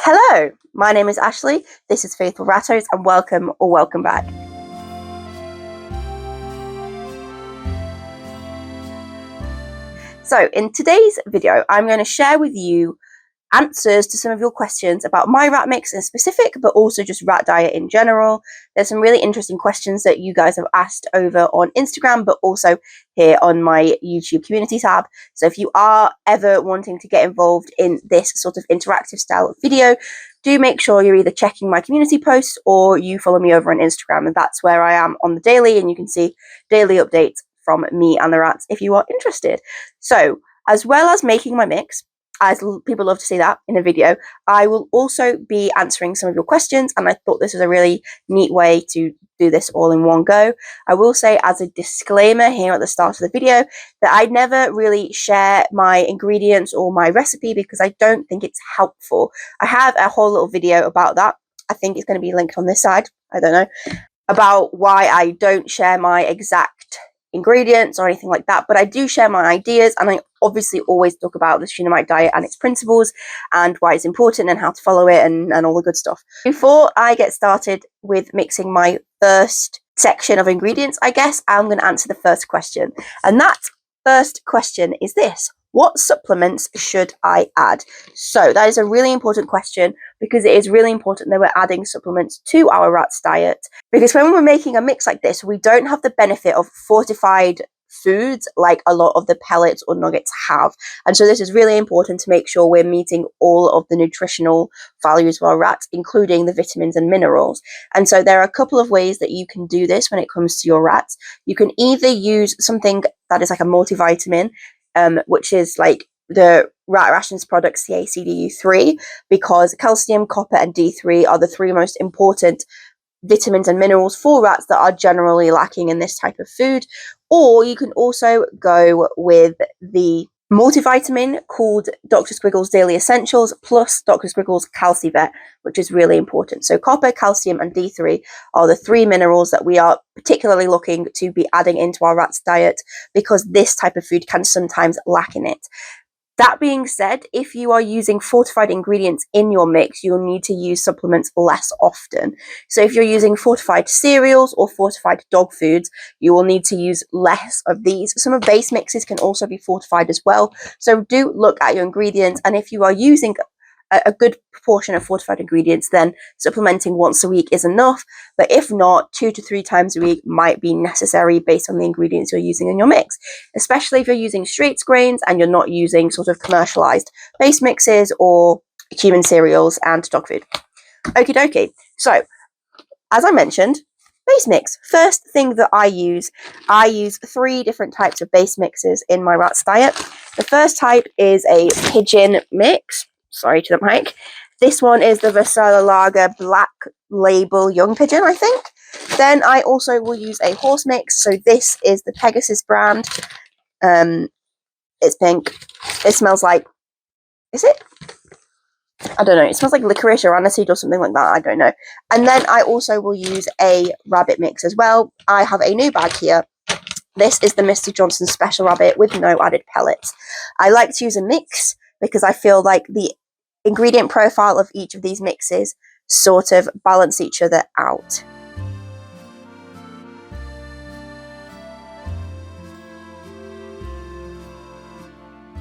Hello, my name is Ashley, this is Faithful Rattos, and welcome or welcome back. So in today's video, I'm going to share with you answers to some of your questions about my rat mix in specific, but also just rat diet in general. There's some really interesting questions that you guys have asked over on Instagram, but also here on my YouTube community tab. So if you are ever wanting to get involved in this sort of interactive style of video, do make sure you're either checking my community posts or you follow me over on Instagram, and that's where I am on the daily, and you can see daily updates from me and the rats if you are interested. So as well as making my mix, as people love to see that in a video, I will also be answering some of your questions, and I thought this was a really neat way to do this all in one go. I will say as a disclaimer here at the start of the video that I never really share my ingredients or my recipe because I don't think it's helpful. I have a whole little video about that. I think it's going to be linked on this side, I don't know, about why I don't share my exact ingredients or anything like that, but I do share my ideas, and I obviously always talk about the Shunamite diet and its principles and why it's important and how to follow it and all the good stuff. Before I get started with mixing my first section of ingredients, I guess I'm going to answer the first question, and that first question is this: what supplements should I add? So that is a really important question because it is really important that we're adding supplements to our rat's diet, because when we're making a mix like this, we don't have the benefit of fortified foods like a lot of the pellets or nuggets have. And so this is really important to make sure we're meeting all of the nutritional values of our rats, including the vitamins and minerals. And so there are a couple of ways that you can do this when it comes to your rats. You can either use something that is like a multivitamin, which is like the Rat Rations product CACDU3, because calcium, copper, and D3 are the three most important vitamins and minerals for rats that are generally lacking in this type of food. Or you can also go with the multivitamin called Dr. Squiggles Daily Essentials plus Dr. Squiggles CalciVet, which is really important. So copper, calcium, and D3 are the three minerals that we are particularly looking to be adding into our rat's diet because this type of food can sometimes lack in it. That being said, if you are using fortified ingredients in your mix, you'll need to use supplements less often. So if you're using fortified cereals or fortified dog foods, you will need to use less of these. Some of base mixes can also be fortified as well. So do look at your ingredients, and if you are using a good proportion of fortified ingredients, then supplementing once a week is enough. But if not, 2 to 3 times a week might be necessary based on the ingredients you're using in your mix, especially if you're using straight grains and you're not using sort of commercialized base mixes or human cereals and dog food. Okie dokie. So, as I mentioned, base mix. First thing that I use 3 different types of base mixes in my rat's diet. The first type is a pigeon mix. Sorry to the mic. This one is the Versala Lager Black Label Young Pigeon, I think. Then I also will use a horse mix. So this is the Pegasus brand. It's pink. It smells like, is it? I don't know. It smells like licorice or aniseed or something like that. I don't know. And then I also will use a rabbit mix as well. I have a new bag here. This is the Mr. Johnson Special Rabbit with no added pellets. I like to use a mix because I feel like the ingredient profile of each of these mixes sort of balance each other out.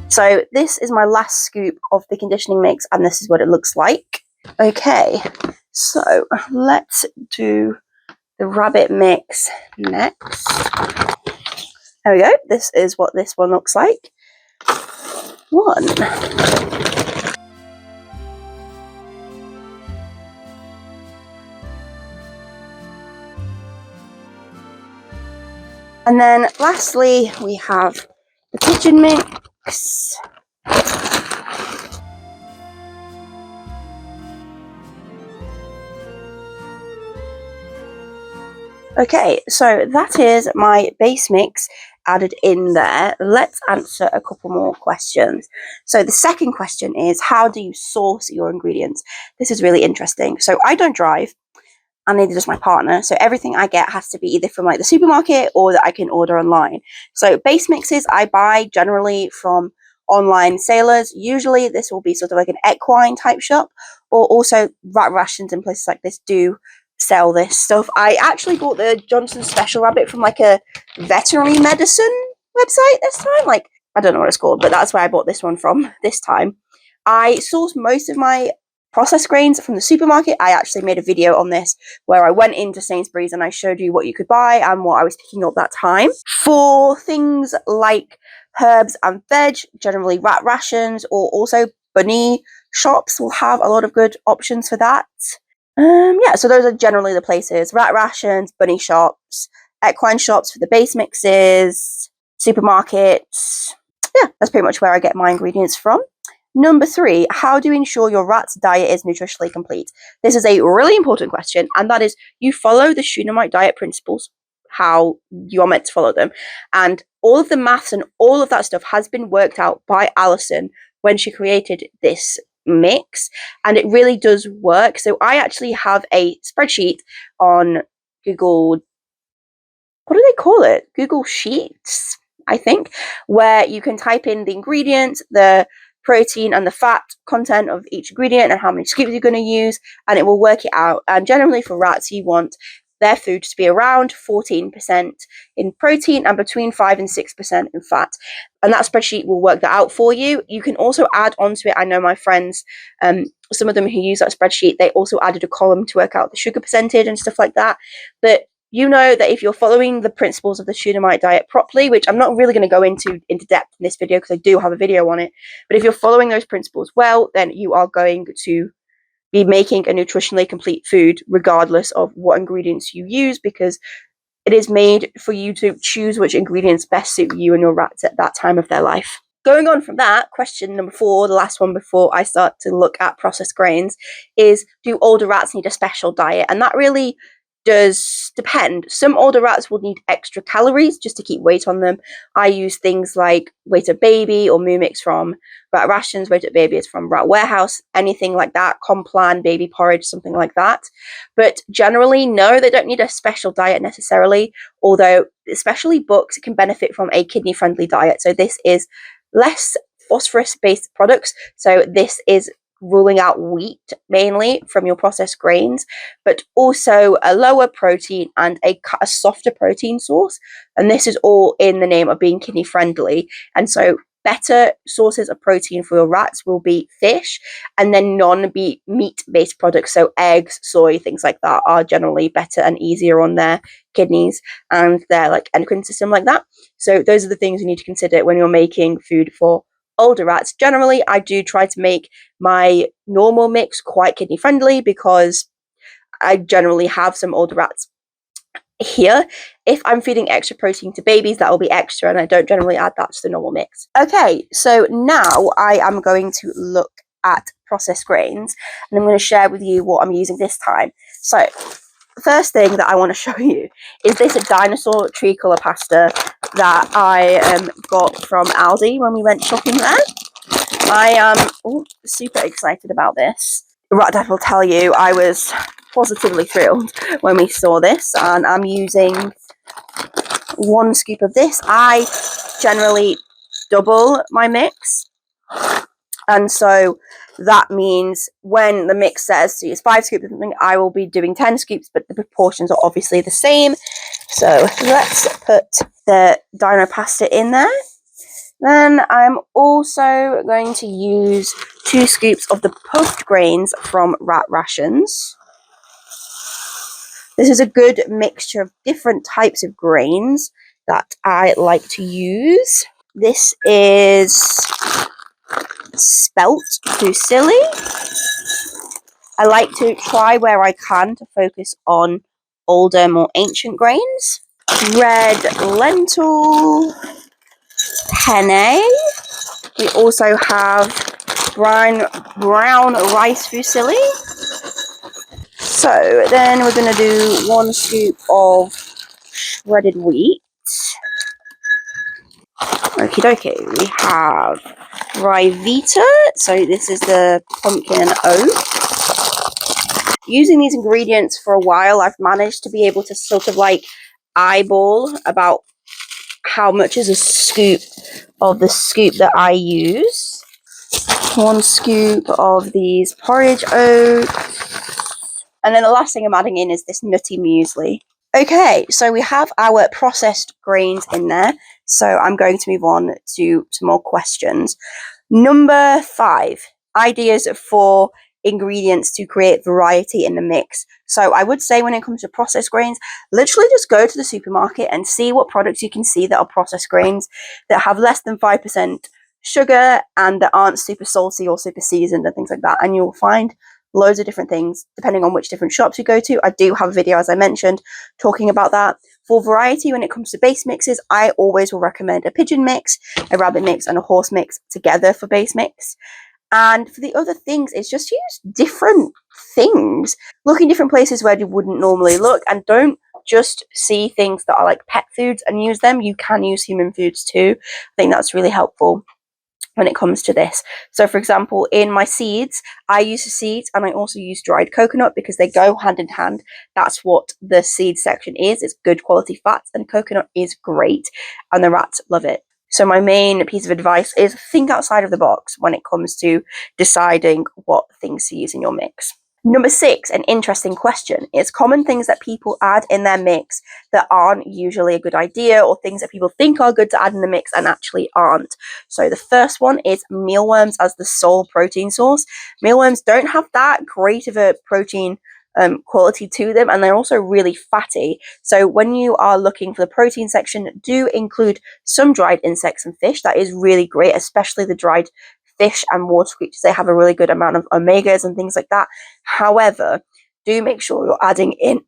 So this is my last scoop of the conditioning mix, and this is what it looks like. Okay, so let's do the rabbit mix next. There we go. This is what this one looks like. And then lastly, we have the pigeon mix. Okay, so that is my base mix added in there. Let's answer a couple more questions. So the second question is, how do you source your ingredients? This is really interesting. So I don't drive, and neither does my partner. So everything I get has to be either from like the supermarket or that I can order online. So base mixes I buy generally from online sellers. Usually this will be sort of like an equine type shop, or also rat rations in places like this do sell this stuff. I actually bought the Johnson Special Rabbit from like a veterinary medicine website this time. Like, I don't know what it's called, but that's where I bought this one from this time. I source most of my processed grains from the supermarket. I actually made a video on this where I went into Sainsbury's and I showed you what you could buy and what I was picking up that time. For things like herbs and veg, generally rat rations, or also bunny shops will have a lot of good options for that. Yeah, so those are generally the places: rat rations, bunny shops, equine shops for the base mixes, supermarkets. Yeah, that's pretty much where I get my ingredients from. Number 3, how do you ensure your rat's diet is nutritionally complete? This is a really important question, and that is, you follow the Shunammite diet principles, how you are meant to follow them. And all of the maths and all of that stuff has been worked out by Alison when she created this mix, and it really does work. So I actually have a spreadsheet on Google, what do they call it? Google Sheets, I think, where you can type in the ingredients, the protein and the fat content of each ingredient and how many scoops you're going to use, and it will work it out. And generally for rats, you want their food to be around 14% in protein and between 5 and 6% in fat. And that spreadsheet will work that out for you. You can also add onto it, I know my friends, some of them who use that spreadsheet, they also added a column to work out the sugar percentage and stuff like that. But you know that if you're following the principles of the Shunammite diet properly, which I'm not really going to go into depth in this video because I do have a video on it, but if you're following those principles well, then you are going to be making a nutritionally complete food regardless of what ingredients you use, because it is made for you to choose which ingredients best suit you and your rats at that time of their life. Going on from that, question number 4, the last one before I start to look at processed grains, is, do older rats need a special diet? And that really does depend. Some older rats will need extra calories just to keep weight on them. I use things like Weight Up Baby or Moo Mix from Rat Rations. Weight Up Baby is from Rat Warehouse, anything like that, Complan, baby porridge, something like that. But generally, no, they don't need a special diet necessarily, although especially bucks can benefit from a kidney-friendly diet. So this is less phosphorus-based products. So this is ruling out wheat mainly from your processed grains, but also a lower protein and a softer protein source. And this is all in the name of being kidney friendly. And so better sources of protein for your rats will be fish, and then non-meat based products, so eggs, soy, things like that, are generally better and easier on their kidneys and their like endocrine system like that. So those are the things you need to consider when you're making food for older rats. Generally, I do try to make my normal mix quite kidney friendly because I generally have some older rats here. If I'm feeding extra protein to babies, that will be extra, and I don't generally add that to the normal mix. Okay, so now I am going to look at processed grains, and I'm going to share with you what I'm using this time. So the first thing that I want to show you is this dinosaur tree colour pasta that I got from Aldi when we went shopping there. I am super excited about this. Rat Dad will tell you I was positively thrilled when we saw this, and I'm using 1 scoop of this. I generally double my mix, and so that means when the mix says to use 5 scoops of something, I will be doing 10 scoops, but the proportions are obviously the same. So let's put the dino pasta in there. Then I'm also going to use 2 scoops of the puffed grains from Rat Rations. This is a good mixture of different types of grains that I like to use. This is spelt fusilli. I like to try where I can to focus on older, more ancient grains. Red lentil, penne. We also have brown rice fusilli. So then we're going to do 1 scoop of shredded wheat. Okie dokie. We have Rivita. So this is the pumpkin and oat. Using these ingredients for a while, I've managed to be able to sort of like eyeball about how much is a scoop of the scoop that I use. 1 scoop of these porridge oats. And then the last thing I'm adding in is this nutty muesli. Okay, so we have our processed grains in there. So I'm going to move on to some more questions. Number 5, ideas for ingredients to create variety in the mix. So I would say when it comes to processed grains, literally just go to the supermarket and see what products you can see that are processed grains that have less than 5% sugar and that aren't super salty or super seasoned and things like that. And you'll find loads of different things depending on which different shops you go to. I do have a video, as I mentioned, talking about that. For variety, when it comes to base mixes, I always will recommend a pigeon mix, a rabbit mix, and a horse mix together for base mix. And for the other things, it's just use different things. Look in different places where you wouldn't normally look, and don't just see things that are like pet foods and use them. You can use human foods too. I think that's really helpful when it comes to this. So for example, in my seeds, I use the seeds and I also use dried coconut because they go hand in hand. That's what the seed section is. It's good quality fats, and coconut is great and the rats love it. So my main piece of advice is think outside of the box when it comes to deciding what things to use in your mix. Number 6, an interesting question, is common things that people add in their mix that aren't usually a good idea, or things that people think are good to add in the mix and actually aren't. So the first one is mealworms as the sole protein source. Mealworms don't have that great of a protein quality to them, and they're also really fatty. So when you are looking for the protein section, do include some dried insects and fish. That is really great, especially the dried fish and water creatures. They have a really good amount of omegas and things like that. However, do make sure you're adding in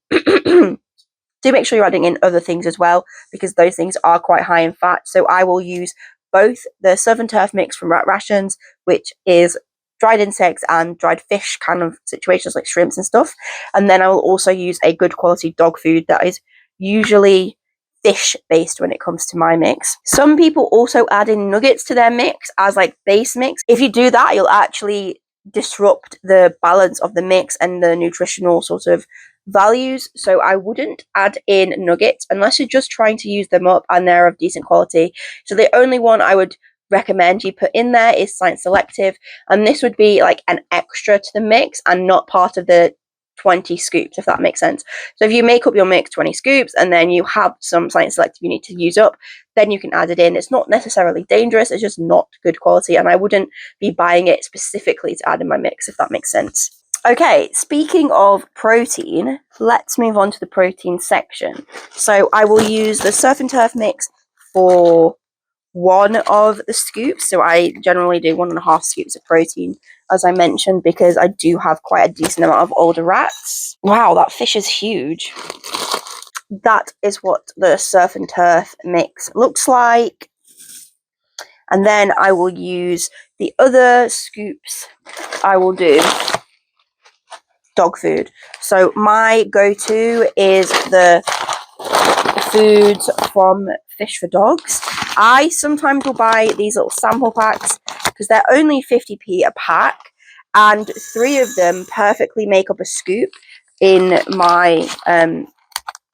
other things as well, because those things are quite high in fat. So I will use both the surf and turf mix from Rat Rations, which is dried insects and dried fish kind of situations like shrimps and stuff. And then I will also use a good quality dog food that is usually fish based when it comes to my mix. Some people also add in nuggets to their mix as like base mix. If you do that, you'll actually disrupt the balance of the mix and the nutritional sort of values. So I wouldn't add in nuggets unless you're just trying to use them up and they're of decent quality. So the only one I would recommend you put in there is Science Selective, and this would be like an extra to the mix and not part of the 20 scoops, if that makes sense. So if you make up your mix 20 scoops and then you have some Science Selective you need to use up, then you can add it in. It's not necessarily dangerous, it's just not good quality, and I wouldn't be buying it specifically to add in my mix, if that makes sense. Okay, speaking of protein, let's move on to the protein section. So I will use the surf and turf mix for one of the scoops. So I generally do 1.5 scoops of protein, as I mentioned, because I do have quite a decent amount of older rats. Wow, that fish is huge. That is what the surf and turf mix looks like. And then I will use the other scoops. I will do dog food. So my go-to is the foods from Fish for Dogs. I sometimes will buy these little sample packs because they're only 50p a pack, and 3 of them perfectly make up a scoop in my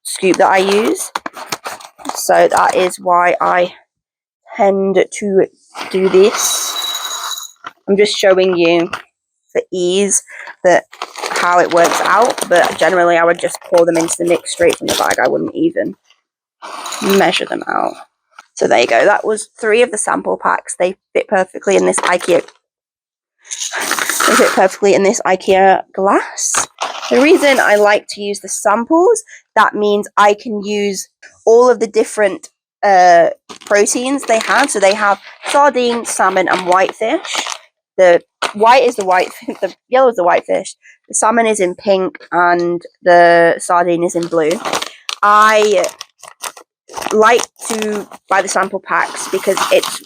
scoop that I use. So that is why I tend to do this. I'm just showing you for ease that how it works out, but generally I would just pour them into the mix straight from the bag. I wouldn't even measure them out. So there you go. That was 3 of the sample packs. They fit perfectly in this IKEA. They fit perfectly in this IKEA glass. The reason I like to use the samples, that means I can use all of the different proteins they have. So they have sardine, salmon, and whitefish. The white is the white, the yellow is the whitefish. The salmon is in pink, and the sardine is in blue. I like to buy the sample packs because it's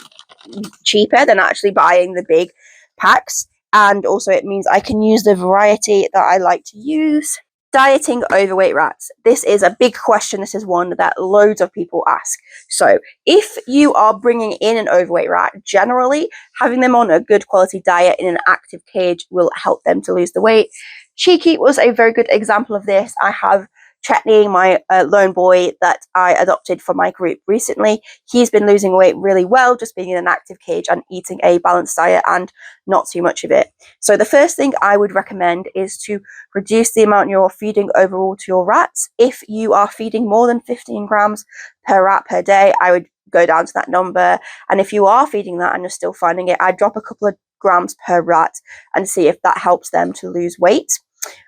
cheaper than actually buying the big packs, and also it means I can use the variety that I like to use. Dieting overweight rats. This is a big question. This is one that loads of people ask. So if you are bringing in an overweight rat, generally having them on a good quality diet in an active cage will help them to lose the weight. Cheeky was a very good example of this. I have Chetney, my lone boy that I adopted for my group recently, he's been losing weight really well, just being in an active cage and eating a balanced diet and not too much of it. So the first thing I would recommend is to reduce the amount you're feeding overall to your rats. If you are feeding more than 15 grams per rat per day, I would go down to that number. And if you are feeding that and you're still finding it, I'd drop a couple of grams per rat and see if that helps them to lose weight.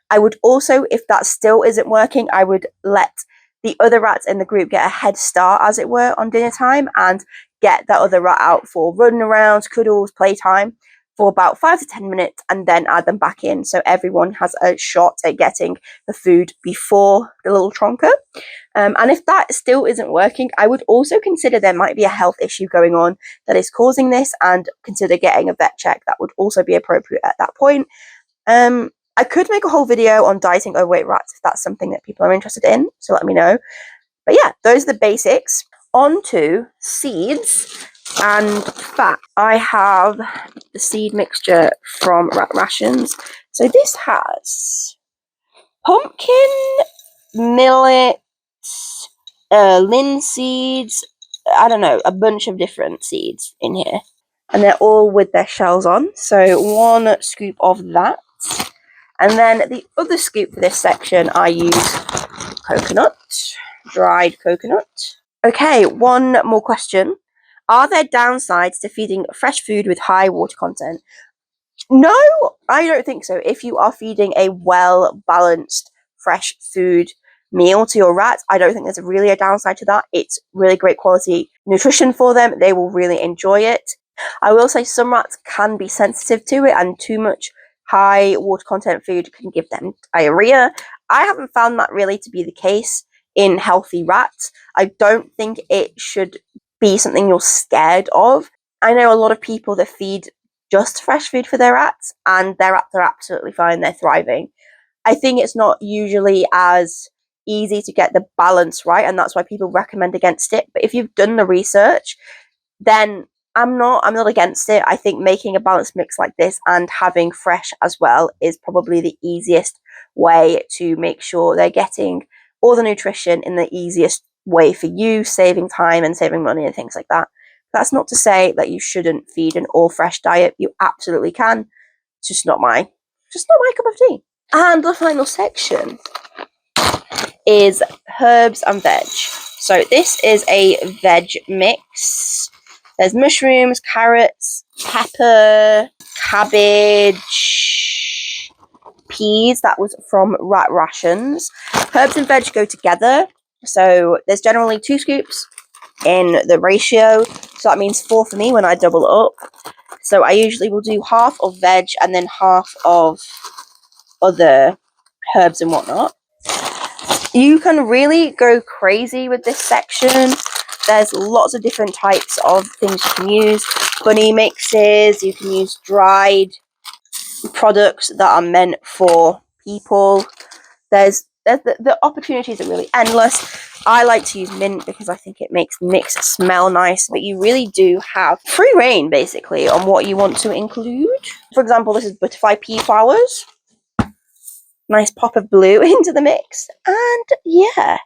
I would also, if that still isn't working, I would let the other rats in the group get a head start, as it were, on dinner time and get that other rat out for running around, cuddles, playtime for about 5 to 10 minutes and then add them back in, so everyone has a shot at getting the food before the little tronker. And if that still isn't working, I would also consider there might be a health issue going on that is causing this and consider getting a vet check. That would also be appropriate at that point. I could make a whole video on dieting overweight rats if that's something that people are interested in, so let me know. But yeah, those are the basics. On to seeds and fat. I have the seed mixture from Rat Rations. So this has pumpkin, millet, linseeds, I don't know, a bunch of different seeds in here. And they're all with their shells on. So 1 scoop of that. And then the other scoop for this section, I use coconut, dried coconut. Okay, one more question. Are there downsides to feeding fresh food with high water content? No, I don't think so. If you are feeding a well-balanced, fresh food meal to your rats, I don't think there's really a downside to that. It's really great quality nutrition for them. They will really enjoy it. I will say some rats can be sensitive to it, and too much high water content food can give them diarrhea. I haven't found that really to be the case in healthy rats. I don't think it should be something you're scared of. I know a lot of people that feed just fresh food for their rats, and their rats are absolutely fine. They're thriving. I think it's not usually as easy to get the balance right, and that's why people recommend against it. But if you've done the research, then I'm not against it. I think making a balanced mix like this and having fresh as well is probably the easiest way to make sure they're getting all the nutrition in the easiest way for you, saving time and saving money and things like that. That's not to say that you shouldn't feed an all fresh diet. You absolutely can. It's just not my cup of tea. And the final section is herbs and veg. So this is a veg mix. There's mushrooms, carrots, pepper, cabbage, peas. That was from Rat Rations. Herbs and veg go together. So there's generally 2 scoops in the ratio. So that means 4 for me when I double up. So I usually will do half of veg and then half of other herbs and whatnot. You can really go crazy with this section. There's lots of different types of things you can use. Bunny mixes, you can use dried products that are meant for people. The opportunities are really endless. I like to use mint because I think it makes the mix smell nice, but you really do have free reign basically on what you want to include. For example, this is butterfly pea flowers. Nice pop of blue into the mix, and yeah,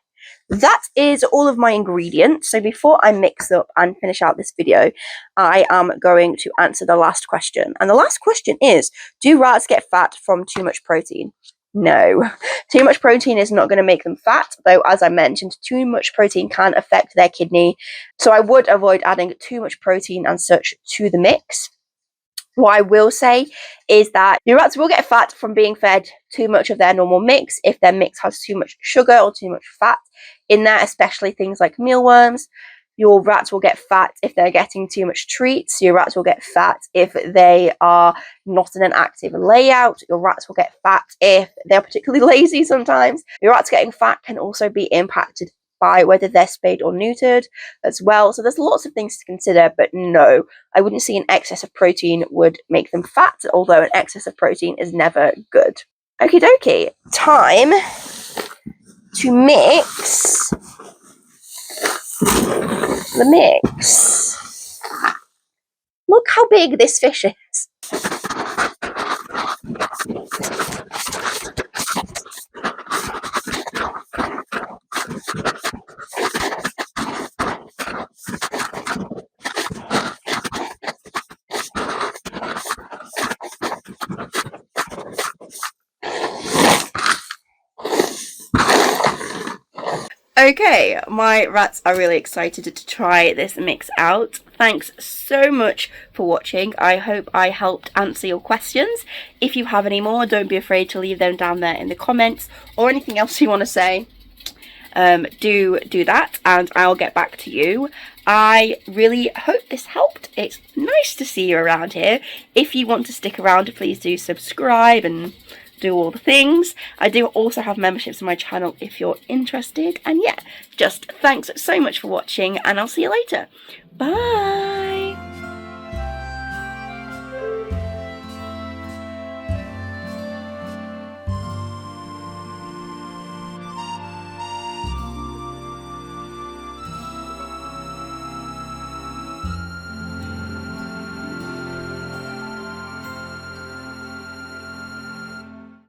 that is all of my ingredients. So before I mix up and finish out this video, I am going to answer the last question. And the last question is, do rats get fat from too much protein? No. Too much protein is not going to make them fat, though as I mentioned, too much protein can affect their kidney. So I would avoid adding too much protein and such to the mix. What I will say is that your rats will get fat from being fed too much of their normal mix if their mix has too much sugar or too much fat in there, especially things like mealworms. Your rats will get fat if they're getting too much treats. Your rats will get fat if they are not in an active layout. Your rats will get fat if they're particularly lazy sometimes. Your rats getting fat can also be impacted by whether they're spayed or neutered as well. So there's lots of things to consider, but no, I wouldn't see an excess of protein would make them fat, although an excess of protein is never good. Okie dokie, time to mix the mix. Look how big this fish is. Okay, my rats are really excited to try this mix out. Thanks so much for watching. I hope I helped answer your questions. If you have any more, don't be afraid to leave them down there in the comments, or anything else you want to say. Do that, and I'll get back to you. I really hope this helped. It's nice to see you around here. If you want to stick around, please do subscribe and do all the things. I do also have memberships on my channel if you're interested. And yeah, just thanks so much for watching, and I'll see you later. Bye.